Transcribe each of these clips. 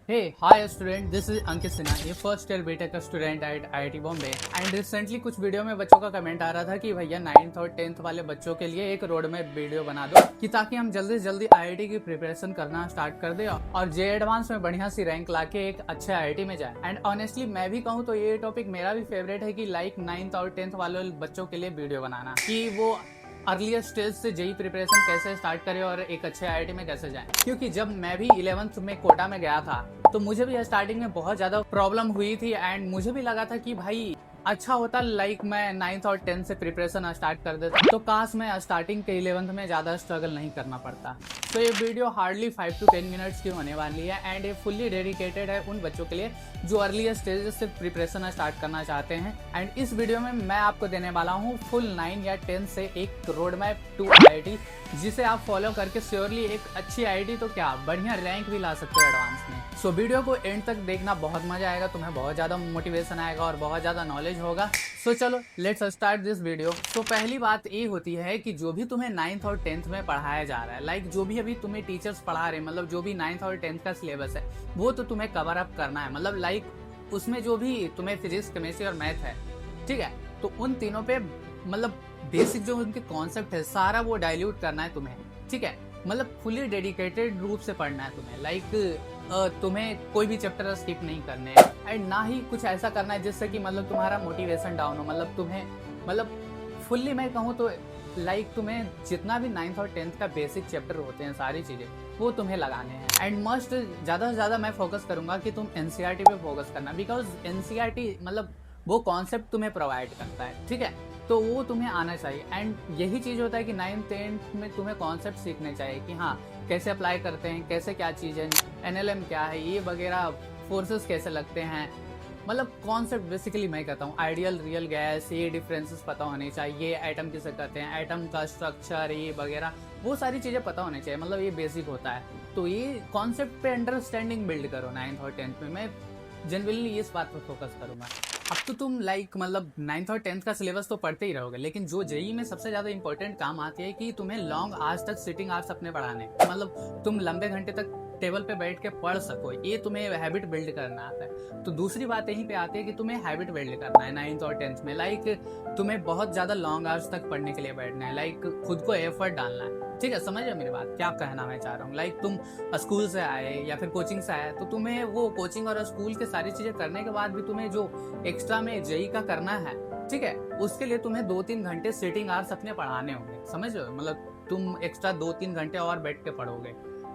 Hey, hi student, this is Ankit Sinha, ये first year BTech का student at IIT Bombay. And recently कुछ video में बच्चों का कमेंट आ रहा था कि भैया 9th और 10th वाले बच्चों के लिए एक रोड मैप वीडियो बना दो कि ताकि हम जल्दी से जल्दी आईआईटी की प्रिपरेशन करना स्टार्ट कर दे और जे एडवांस में बढ़िया सी रैंक लाके एक अच्छे आईआईटी में जाए। एंड ऑनेस्टली मैं भी कहूँ तो ये टॉपिक मेरा भी फेवरेट है कि लाइक 9th और 10th वाले बच्चों के लिए वीडियो बनाना कि वो अर्लियर स्टेज से जेई प्रिपरेशन कैसे स्टार्ट करें और एक अच्छे आईआईटी में कैसे जाएं। क्योंकि जब मैं भी 11th में कोटा में गया था तो मुझे भी स्टार्टिंग में बहुत ज़्यादा प्रॉब्लम हुई थी एंड मुझे भी लगा था कि भाई अच्छा होता लाइक मैं 9th और 10th से प्रिपरेशन स्टार्ट कर देता तो काश मैं स्टार्टिंग के 11th में ज़्यादा स्ट्रगल नहीं करना पड़ता। तो ये वीडियो हार्डली 5 to 10 मिनट्स की होने वाली है एंड ये फुल्ली डेडिकेटेड है उन बच्चों के लिए जो अर्ली स्टेजेस से प्रिपरेशन स्टार्ट करना चाहते हैं। एंड इस वीडियो में मैं आपको देने वाला हूँ फुल 9 या 10 से एक रोड मैप टू आईआईटी जिसे आप फॉलो करके श्योरली एक अच्छी आईआईटी तो क्या बढ़िया रैंक भी ला सकते हो एडवांस में। सो वीडियो को एंड तक देखना, बहुत मजा आएगा, तुम्हें बहुत ज़्यादा मोटिवेशन आएगा और बहुत ज़्यादा नॉलेज होगा। सो चलो लेट्स स्टार्ट दिस वीडियो। तो पहली बात ये होती है कि जो भी तुम्हें 9th और 10th में पढ़ाया जा रहा है, लाइक जो भी अभी तुम्हें टीचर्स पढ़ा रहे हैं, मतलब जो भी 9th और 10th का सिलेबस है वो तो तुम्हें कवर अप करना है। मतलब लाइक उसमें जो भी तुम्हें फिजिक्स, केमिस्ट्री और मैथ है, ठीक है, तो उन तीनों पे मतलब बेसिक जो उनके कॉन्सेप्ट है सारा वो डाइल्यूट करना है तुम्हें, ठीक है। मतलब फुली डेडिकेटेड रूप से पढ़ना है तुम्हें। लाइक तुम्हें कोई भी चैप्टर स्किप नहीं करने हैं एंड ना ही कुछ ऐसा करना है जिससे कि मतलब तुम्हारा मोटिवेशन डाउन हो। मतलब तुम्हें मतलब फुल्ली मैं कहूँ तो लाइक तुम्हें जितना भी 9th और 10th का बेसिक चैप्टर होते हैं सारी चीज़ें वो तुम्हें लगाने हैं। एंड मस्ट ज़्यादा से ज़्यादा मैं फोकस करूँगा कि तुम एनसीईआरटी पे फोकस करना, बिकॉज एनसीईआरटी मतलब वो कॉन्सेप्ट तुम्हें प्रोवाइड करता है, ठीक है, तो वो तुम्हें आना चाहिए। एंड यही चीज़ होता है कि 9th 10th में तुम्हें कॉन्सेप्ट सीखने चाहिए कि हाँ कैसे अप्लाई करते हैं, कैसे क्या चीज़ है, एनएलएम क्या है, ये वगैरह फोर्सेस कैसे लगते हैं। मतलब कॉन्सेप्ट बेसिकली मैं कहता हूँ आइडियल, रियल गैस, ये डिफरेंसेस पता होने चाहिए, एटम किसे कहते हैं, एटम का स्ट्रक्चर ये वगैरह वो सारी चीज़ें पता होनी चाहिए। मतलब ये बेसिक होता है, तो ये कॉन्सेप्ट पे अंडरस्टैंडिंग बिल्ड करो 9th और 10th में। मैं जनरली इस बात पर फोकस करूंगा। अब तो तुम लाइक मतलब 9th और 10th का सिलेबस तो पढ़ते ही रहोगे, लेकिन जो जेई में सबसे ज़्यादा इंपॉर्टेंट काम आती है कि तुम्हें लॉन्ग आवर्स तक सिटिंग आवर्स अपने पढ़ाने, मतलब तुम लंबे घंटे तक टेबल पे बैठ के पढ़ सको, ये तुम्हें हैबिट बिल्ड करना आता है। तो दूसरी बात यहीं पे आती है कि तुम्हें हैबिट बिल्ड करना है 9th और 10th में। लाइक तुम्हें बहुत ज़्यादा लॉन्ग आवर्स तक पढ़ने के लिए बैठना है, लाइक खुद को एफर्ट डालना है, ठीक है। समझ रहे मेरी बात, क्या कहना मैं चाह रहा हूँ। लाइक तुम स्कूल से आए या फिर कोचिंग से आए तो तुम्हें वो कोचिंग और स्कूल के सारी चीज़ें करने के बाद भी तुम्हें जो एक्स्ट्रा में जेई का करना है, ठीक है, उसके लिए तुम्हें 2-3 घंटे सिटिंग आवर्स अपने पढ़ाने होंगे। समझ रहे हो, मतलब तुम एक्स्ट्रा 2-3 घंटे और बैठ के पढ़ोगे,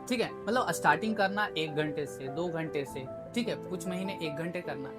ठीक है। मतलब स्टार्टिंग करना 1 घंटे से 2 घंटे से, ठीक है, कुछ महीने 1 घंटे करना,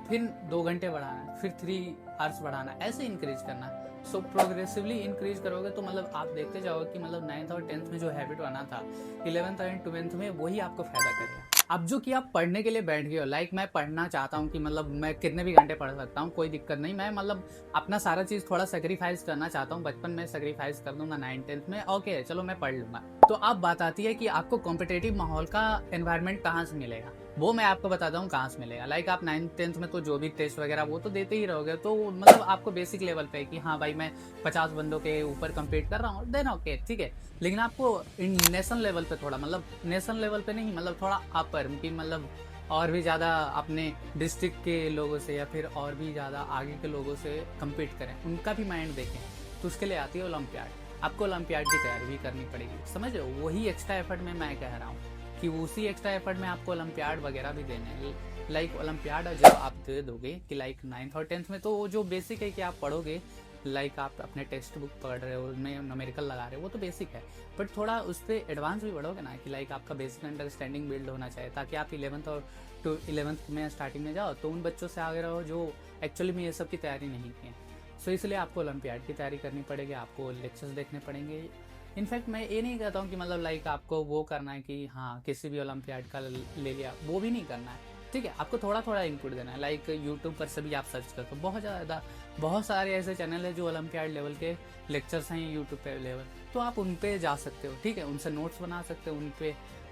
फिर 2 घंटे बढ़ाना, फिर 3 आवर्स बढ़ाना, ऐसे इंक्रीज करना। सो प्रोग्रेसिवली इंक्रीज करोगे तो मतलब आप देखते जाओगे कि मतलब 9th और 10th में जो हैबिट बना था 11th और 12th में वही आपको फायदा करेगा। अब जो कि आप पढ़ने के लिए बैठ गए हो, लाइक मैं पढ़ना चाहता हूँ कि मतलब मैं कितने भी घंटे पढ़ सकता हूँ, कोई दिक्कत नहीं, मैं मतलब अपना सारा चीज़ थोड़ा सेक्रीफाइस करना चाहता हूँ, बचपन में सेक्रीफाइस कर दूंगा 9th 10th में, ओके चलो मैं पढ़ लूंगा। तो अब बात आती है कि आपको कॉम्पिटेटिव माहौल का एनवायरनमेंट कहाँ से मिलेगा। वो मैं आपको बताता हूँ कहाँ से मिलेगा। लाइक आप 9th 10th में तो जो भी टेस्ट वगैरह वो तो देते ही रहोगे, तो मतलब आपको बेसिक लेवल पे कि हाँ भाई मैं 50 बंदों के ऊपर कम्पीट कर रहा हूँ, देन ओके ठीक है। लेकिन आपको नेशनल लेवल पे थोड़ा, मतलब नेशनल लेवल पे नहीं, मतलब थोड़ा अपर कि मतलब और भी ज़्यादा अपने डिस्ट्रिक्ट के लोगों से या फिर और भी ज़्यादा आगे के लोगों से कम्पीट करें, उनका भी माइंड देखें, तो उसके लिए आती है ओलंपियाड। आपको ओलंपियाड की तैयारी भी करनी पड़ेगी, समझ लो, वही एक्स्ट्रा एफर्ट में मैं कह रहा हूँ कि उसी एक्स्ट्रा एफर्ट में आपको ओलंपियाड वगैरह भी देने हैं। लाइक ओलंपियाड जब आप दे दोगे कि लाइक 9th और 10th में तो वो जो बेसिक है कि आप पढ़ोगे, लाइक आप अपने टेक्स्ट बुक पढ़ रहे हो, उनमें न्यूमेरिकल लगा रहे हो, वो तो बेसिक है, बट थोड़ा उस पर एडवांस भी बढ़ोगे ना कि लाइक आपका बेसिक अंडरस्टैंडिंग बिल्ड होना चाहिए, ताकि आप 11th और 11th में स्टार्टिंग में जाओ तो उन बच्चों से आगे रहो जो एक्चुअली में ये सब की तैयारी नहीं की है। सो इसलिए आपको ओलंपियाड की तैयारी करनी पड़ेगी, आपको लेक्चर्स देखने पड़ेंगे। इनफैक्ट मैं ये नहीं कहता हूँ कि मतलब लाइक आपको वो करना है कि हाँ किसी भी ओलंपियाड का ले लिया, वो भी नहीं करना है, ठीक है। आपको थोड़ा थोड़ा इनपुट देना है। लाइक यूट्यूब पर से भी आप सर्च करते हो, बहुत सारे ऐसे चैनल है जो ओलंपियाड लेवल के लेक्चर्स हैं यूट्यूब पे अवेलेबल, तो आप उन पे जा सकते हो, ठीक है, उनसे नोट्स बना सकते हो,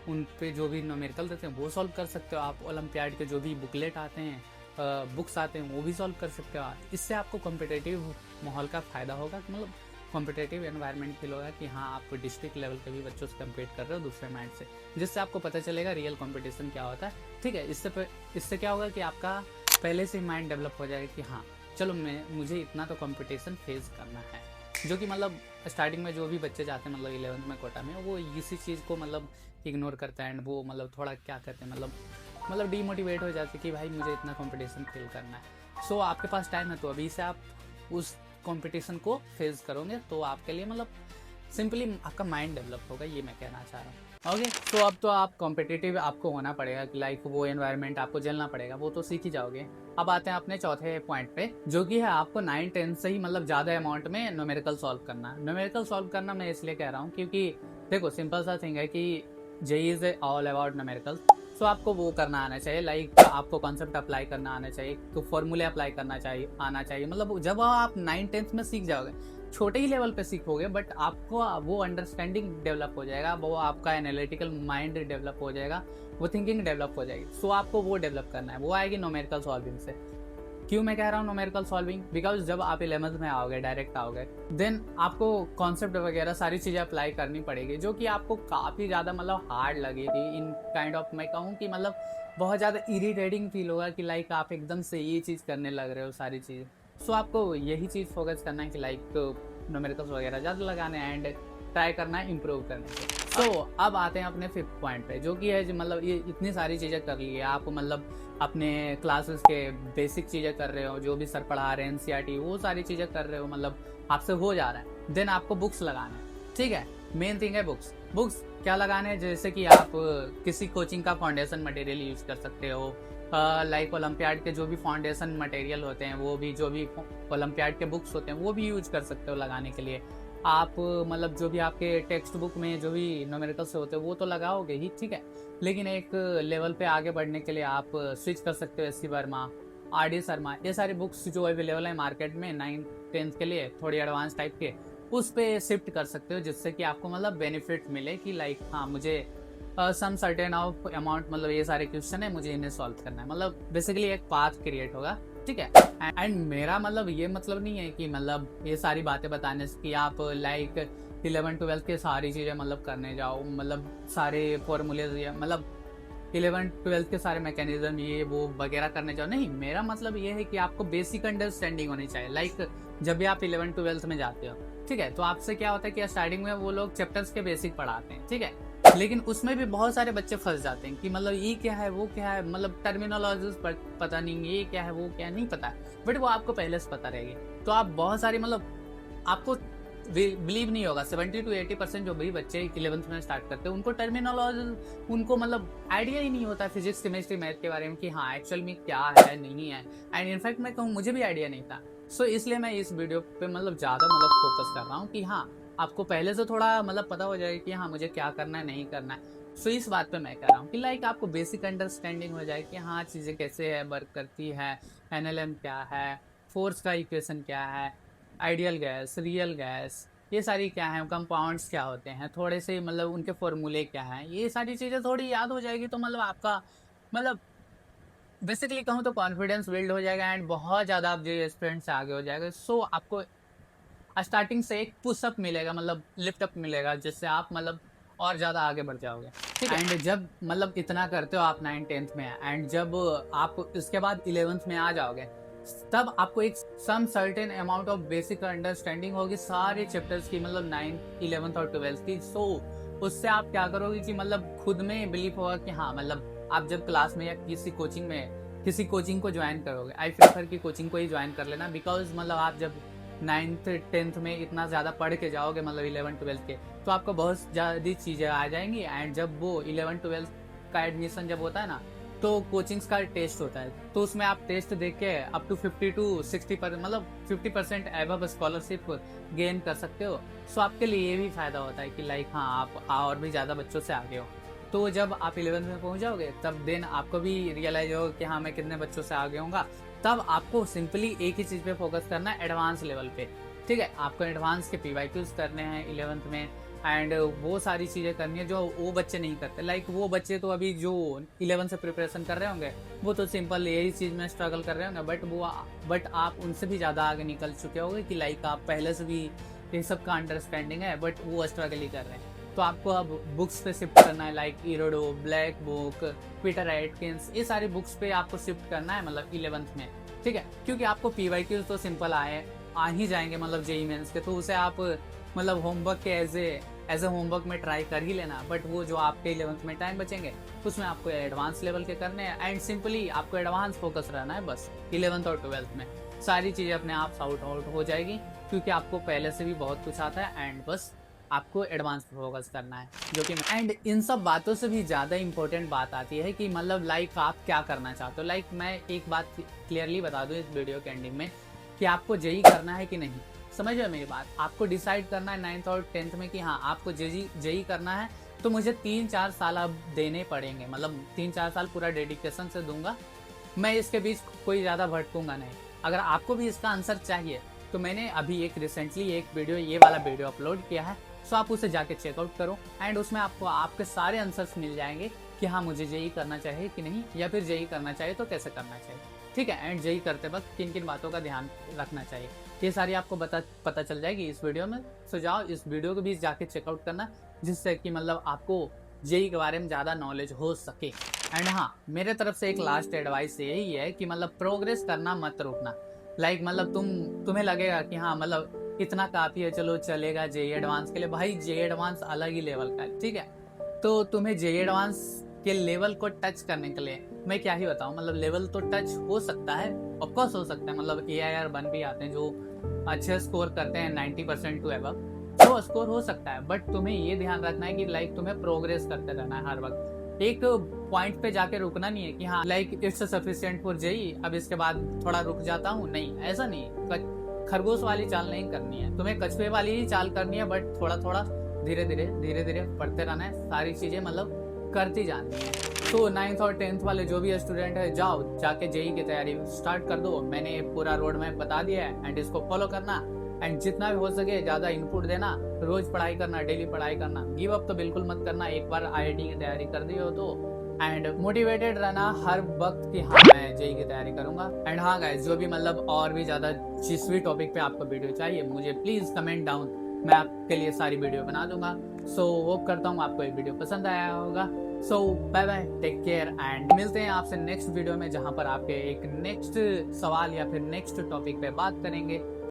उन पे जो भी न्यूमेरिकल देते हैं वो सॉल्व कर सकते हो आप। ओलंपियाड के जो भी बुकलेट आते हैं, बुक्स आते हैं, वो भी सॉल्व कर सकते हो। इससे आपको कॉम्पिटिटिव माहौल का फ़ायदा होगा, मतलब कॉम्पिटेटिव एनवायरनमेंट फील होगा कि हाँ आप डिस्ट्रिक्ट लेवल के भी बच्चों से कम्पीट कर रहे हो दूसरे माइंड से, जिससे आपको पता चलेगा रियल कंपटीशन क्या होता है। ठीक है, इससे क्या होगा कि आपका पहले से माइंड डेवलप हो जाएगा कि हाँ चलो मुझे इतना तो कंपटीशन फेस करना है। जो कि मतलब स्टार्टिंग में जो भी बच्चे जाते हैं मतलब 11th में कोटा में, वो इसी चीज़ को मतलब इग्नोर करता है एंड वो मतलब थोड़ा क्या कहते हैं मतलब डीमोटिवेट हो जाते कि भाई मुझे इतना कंपटीशन फील करना है। सो आपके पास टाइम है तो अभी से आप उस कंपटीशन को फेस करोगे तो आपके लिए मतलब सिंपली आपका माइंड डेवलप होगा, ये मैं कहना चाह रहा हूँ। ओके, तो अब तो आप कॉम्पिटिटिव आपको होना पड़ेगा कि लाइक वो एनवायरनमेंट आपको झेलना पड़ेगा, वो तो सीख ही जाओगे। अब आते हैं अपने चौथे पॉइंट पे, जो कि है आपको 9-10 से ही मतलब ज़्यादा अमाउंट में न्यूमेरिकल सॉल्व करना। न्यूमेरिकल सॉल्व करना मैं इसलिए कह रहा हूँ क्योंकि देखो सिंपल सा थिंग है कि JEE is all about numerical. So आपको वो करना आना चाहिए, लाइक आपको कॉन्सेप्ट अप्लाई करना आना चाहिए, तो फॉर्मूले अप्लाई करना आना चाहिए। मतलब जब आप 9-10 में सीख जाओगे, छोटे ही लेवल पे सीखोगे, बट आपको वो अंडरस्टैंडिंग डेवलप हो जाएगा, वो आपका एनालिटिकल माइंड डेवलप हो जाएगा, वो थिंकिंग डेवलप हो जाएगी। सो आपको वो डेवलप करना है, वो आएगी न्यूमेरिकल सॉल्विंग से। क्यों मैं कह रहा हूँ न्यूमेरिकल सॉल्विंग? बिकॉज जब आप 11th में आओगे, डायरेक्ट आओगे, देन आपको कॉन्सेप्ट वगैरह सारी चीज़ें अप्लाई करनी पड़ेगी, जो कि आपको काफ़ी ज़्यादा मतलब हार्ड लगेगी। इन काइंड ऑफ मैं कहूँ कि मतलब बहुत ज़्यादा इरिटेटिंग फील होगा कि लाइक आप एकदम से ये चीज़ करने लग रहे हो सारी चीज़। सो आपको यही चीज़ फोकस करना है कि लाइक न्यूमेरिकल्स वगैरह ज़्यादा लगाने एंड ट्राई करना है इम्प्रूव करने के। सो अब आते हैं अपने 5th पॉइंट पे, जो कि है मतलब ये इतनी सारी चीज़ें कर ली है आप, मतलब अपने क्लासेस के बेसिक चीज़ें कर रहे हो, जो भी सर पढ़ा रहे हैं NCERT वो सारी चीज़ें कर रहे हो, मतलब आपसे हो जा रहा है। देन आपको बुक्स लगाने हैं, ठीक है, मेन थिंग है बुक्स क्या लगाने हैं, जैसे कि आप किसी कोचिंग का फाउंडेशन मटेरियल यूज़ कर सकते हो, लाइक ओलंपियाड के जो भी फाउंडेशन मटेरियल होते हैं, वो भी जो भी ओलंपियाड के बुक्स होते हैं वो भी यूज कर सकते हो लगाने के लिए। आप मतलब जो भी आपके टेक्स्ट बुक में जो भी न्यूमेरिकल्स होते हैं वो तो लगाओगे ही, ठीक है, लेकिन एक लेवल पे आगे बढ़ने के लिए आप स्विच कर सकते हो SC वर्मा, RD शर्मा, ये सारी बुक्स जो अवेलेबल है मार्केट में 9-10 के लिए थोड़ी एडवांस टाइप के, उस पे शिफ्ट कर सकते हो, जिससे कि आपको मतलब बेनिफिट मिले कि लाइक हाँ मुझे सम सर्टेन ऑफ अमाउंट मतलब ये सारे क्वेश्चन है मुझे इन्हें सॉल्व करना है, मतलब बेसिकली एक पाथ क्रिएट होगा, ठीक है। एंड मेरा मतलब ये मतलब नहीं है कि मतलब ये सारी बातें बताने से कि आप लाइक 11-12 के सारी चीज़ें मतलब करने जाओ, मतलब सारे फॉर्मूले मतलब 11-12 के सारे मैकेनिज्म ये वो वगैरह करने जाओ, नहीं। मेरा मतलब ये है कि आपको बेसिक अंडरस्टैंडिंग होनी चाहिए। लाइक जब भी आप 11-12 में जाते हो, ठीक है, तो आपसे क्या होता है कि स्टार्टिंग में वो लोग चैप्टर्स के बेसिक पढ़ाते हैं, ठीक है, लेकिन उसमें भी बहुत सारे बच्चे फंस जाते हैं कि मतलब ये क्या है वो क्या है, मतलब टर्मिनोलॉजीज पता नहीं, ये क्या है वो क्या नहीं पता, बट वो आपको पहले से पता रहेगी। तो आप बहुत सारी मतलब आपको बिलीव नहीं होगा 70-80% जो भी बच्चे 11th में स्टार्ट करते हैं उनको टर्मिनोलॉजी उनको मतलब आइडिया ही नहीं होता फिजिक्स केमिस्ट्री मैथ के बारे में कि हाँ एक्चुअल में क्या है नहीं है। एंड इनफैक्ट मैं कहूँ मुझे भी आइडिया नहीं था। सो इसलिए मैं इस वीडियो पे मतलब ज़्यादा मतलब फोकस कर रहा हूँ कि हाँ आपको पहले से थोड़ा मतलब पता हो जाए कि हाँ मुझे क्या करना है नहीं करना है। सो इस बात पे मैं कह रहा हूँ कि लाइक आपको बेसिक अंडरस्टैंडिंग हो जाए कि हाँ चीज़ें कैसे है वर्क करती है, NLM क्या है, फोर्स का इक्वेशन क्या है, आइडियल गैस, रियल गैस, ये सारी क्या है, कंपाउंड्स क्या होते हैं, थोड़े से मतलब उनके फॉर्मूले क्या हैं, ये सारी चीज़ें थोड़ी याद हो जाएगी तो मतलब आपका मतलब बेसिकली कहूँ तो कॉन्फिडेंस बिल्ड हो जाएगा एंड बहुत ज़्यादा आप जो स्टूडेंट से आगे हो जाएगा। सो आपको स्टार्टिंग से एक पुशअप मिलेगा, मतलब लिफ्ट अप मिलेगा, जिससे आप मतलब और ज़्यादा आगे बढ़ जाओगे, ठीक है। एंड जब मतलब इतना करते हो आप 9-10th में, एंड जब आप इसके बाद 11th में आ जाओगे, तब आपको एक some certain amount of basic understanding होगी सारे चैप्टर्स की, मतलब 9th 11th और 12th की। सो उससे आप क्या करोगे कि मतलब खुद में बिलीव होगा कि हाँ मतलब आप जब क्लास में या किसी कोचिंग को ज्वाइन करोगे, आई प्रेफर की कोचिंग को ही ज्वाइन कर लेना, बिकॉज मतलब आप जब 9th-10th में इतना ज़्यादा पढ़ के जाओगे मतलब 11-12 के, तो आपको बहुत ज़्यादा चीज़ें आ जाएंगी। एंड जब वो 11-12 का एडमिशन जब होता है ना, तो कोचिंग्स का टेस्ट होता है, तो उसमें आप टेस्ट देख के अप टू 50-60% मतलब 50% एबव स्कॉलरशिप गेन कर सकते हो। सो आपके लिए ये भी फ़ायदा होता है कि लाइक हाँ आप और भी ज़्यादा बच्चों से आगे हो। तो जब आप 11th में पहुंच जाओगे तब देन आपको भी रियलाइज होगा कि हाँ मैं कितने बच्चों से आगे होऊंगा। तब आपको सिंपली एक ही चीज़ पे फोकस करना है, एडवांस लेवल पे, ठीक है। आपको एडवांस के PYQs करने हैं 11th में, एंड वो सारी चीज़ें करनी है जो वो बच्चे नहीं करते। लाइक वो बच्चे तो अभी जो 11th से प्रिपरेशन कर रहे होंगे वो तो सिंपल यही चीज़ में स्ट्रगल कर रहे होंगे, बट आप उनसे भी ज़्यादा आगे निकल चुके होंगे कि लाइक आप पहले से भी ये सब का अंडरस्टैंडिंग है, बट वो स्ट्रगल ही कर रहे हैं। तो आपको अब बुक्स पे शिफ्ट करना है, like इरोडो, black book, Peter Atkins, ये सारी बुक्स पे आपको शिफ्ट करना है मतलब 11th में, ठीक है। क्योंकि आपको PYQ तो सिंपल आ ही जाएंगे मतलब जेई मेंस के, तो उसे आप मतलब होमवर्क के एज ए होमवर्क में ट्राई कर ही लेना। बट वो जो आपके 11th में टाइम बचेंगे उसमें आपको एडवांस लेवल के करने हैं, एंड सिंपली आपको एडवांस फोकस रहना है बस 11th और 12th में। सारी चीज़ें अपने आप सॉर्ट आउट हो जाएगी, क्योंकि आपको पहले से भी बहुत कुछ आता है, एंड बस आपको एडवांस फोकस करना है जो कि। एंड इन सब बातों से भी ज़्यादा इंपॉर्टेंट बात आती है कि मतलब लाइक आप क्या करना चाहते हो। लाइक मैं एक बात क्लियरली बता दूं इस वीडियो के एंडिंग में कि आपको जेई करना है कि नहीं। समझ रहे हो मेरी बात? आपको डिसाइड करना है 9th और 10th में कि हाँ आपको जेई करना है, तो मुझे 3-4 साल अब देने पड़ेंगे, मतलब 3-4 साल पूरा डेडिकेशन से दूंगा, मैं इसके बीच कोई ज़्यादा भटकूंगा नहीं। अगर आपको भी इसका आंसर चाहिए तो मैंने अभी एक रिसेंटली एक वीडियो, ये वाला वीडियो अपलोड किया है, सो आप उसे जाके चेकआउट करो, एंड उसमें आपको आपके सारे आंसर्स मिल जाएंगे कि हाँ मुझे जेई करना चाहिए कि नहीं, या फिर जेई करना चाहिए तो कैसे करना चाहिए, ठीक है। एंड जेई करते वक्त किन किन बातों का ध्यान रखना चाहिए, ये सारी आपको पता चल जाएगी इस वीडियो में। सो जाओ इस वीडियो को भी जाके चेकआउट करना, जिससे कि मतलब आपको जेई के बारे में ज़्यादा नॉलेज हो सके। एंड हाँ, मेरे तरफ से एक लास्ट एडवाइस यही है कि मतलब प्रोग्रेस करना मत रुकना। लाइक मतलब तुम्हें लगेगा कि हाँ मतलब इतना काफ़ी है, चलो चलेगा जेई एडवांस के लिए। भाई जेई एडवांस अलग ही लेवल का है, ठीक है। तो तुम्हें जेई एडवांस के लेवल को टच करने के लिए मैं क्या ही बताऊँ, मतलब लेवल तो टच हो सकता है, ऑफकोर्स हो सकता है, मतलब AIR 1 भी आते हैं जो अच्छे स्कोर करते हैं 90% टू अबव, तो स्कोर हो सकता है। बट तुम्हें ये ध्यान रखना है कि लाइक तुम्हें प्रोग्रेस करते रहना है हर वक्त। एक पॉइंट पे जाके रुकना नहीं है कि हाँ like it's sufficient for JEE, अब इसके बाद थोड़ा रुक जाता हूँ, नहीं ऐसा नहीं। खरगोश वाली चाल नहीं करनी है, तुम्हें कछुए वाली ही चाल करनी है, बट थोड़ा थोड़ा धीरे धीरे पढ़ते रहना है, सारी चीज़ें मतलब करती जानी है। तो 9th और 10th वाले जो भी स्टूडेंट है, जाओ जाके जेई की तैयारी स्टार्ट कर दो। मैंने पूरा रोड मैप बता दिया है, एंड इसको फॉलो करना, एंड जितना भी हो सके ज़्यादा इनपुट देना, रोज पढ़ाई करना, डेली पढ़ाई करना, गिव अप तो बिल्कुल मत करना। एक बार IIT की तैयारी कर दी हो तो, एंड मोटिवेटेड रहना हर वक्त कि हाँ मैं जेई की तैयारी करूंगा। एंड हाँ गाइस, जो भी मतलब और भी ज़्यादा जिस भी टॉपिक पे आपको वीडियो चाहिए मुझे प्लीज़ कमेंट डाउन, मैं आपके लिए सारी वीडियो बना दूंगा। सो होप करता हूँ आपको ये वीडियो पसंद आया होगा। So bye bye, take care, and मिलते हैं आपसे नेक्स्ट वीडियो में, जहाँ पर आपके एक नेक्स्ट सवाल या फिर नेक्स्ट टॉपिक पे बात करेंगे।